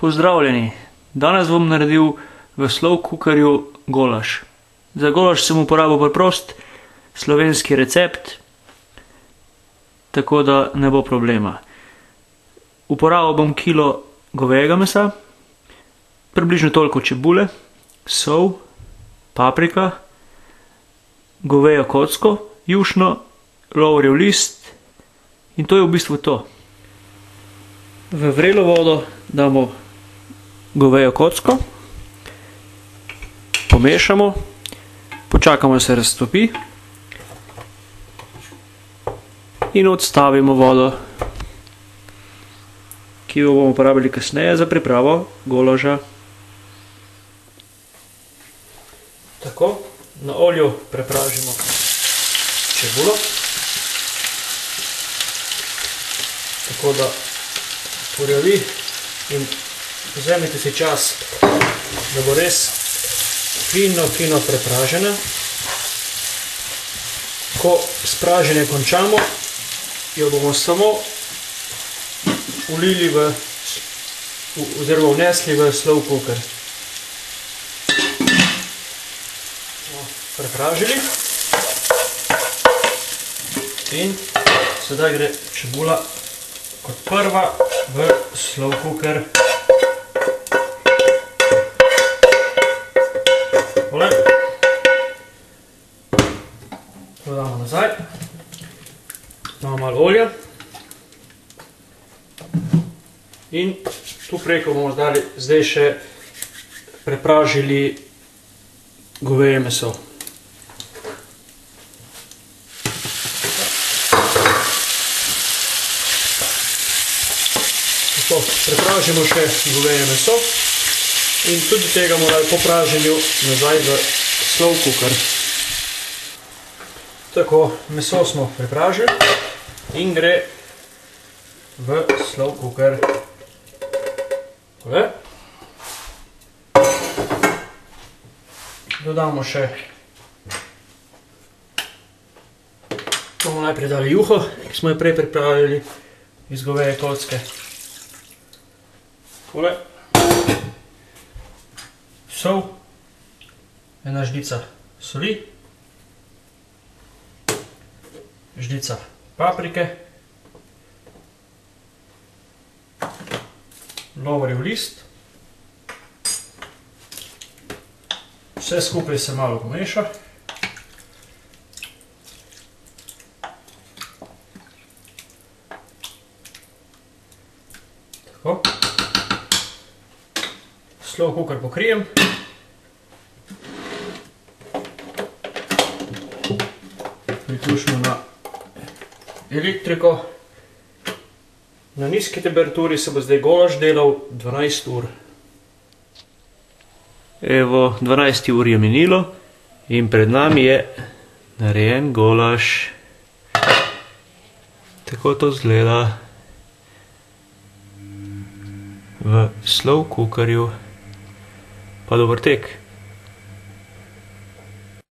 Pozdravljeni! Danes bom naredil v slow cookerju golaž. Za golaž sem uporabil preprost slovenski recept, tako da ne bo problema. Uporabil bom kilo govejega mesa, približno toliko čebule, sol, paprika, govejo kocko, jušno, lovorjev list in to je v bistvu to. V vrelo vodo damo govejo kocko, pomešamo, počakamo, da se raztopi in odstavimo vodo, ki jo bomo uporabili kasneje za pripravo golaža. Tako, na olju prepražimo čebulo, tako da porjavi in vzemite si čas, da bo res fino prepražena. Ko spraženje končamo, jo bomo samo ulili oziroma vnesli v slow cooker. Prepražili in sedaj gre čebula kot prva v slow cooker. Tole. To damo nazaj. Damo malo olja. In tu preko bomo zdaj še prepražili goveje meso. Tako, prepražimo še goveje meso in tudi tega bomo dali po praženju nazaj v slow cooker. Tako, meso smo prepražili in gre v slow cooker. Tole. Dodamo še, bomo najprej dali juho, ki smo jo prej pripravili iz goveje kocke. Tole. Sol, ena žlica soli, žlica paprike, lovorjev list. Vse skupaj se malo pomeša. Tako. Slow cooker pokrijem. Priključimo na elektriko. Na nizki temperaturi se bo zdaj golaž delal 12 ur. Evo, 12 ur je minilo in pred nami je narejen golaž. Tako to izgleda v slow cookerju. Pa dober tek!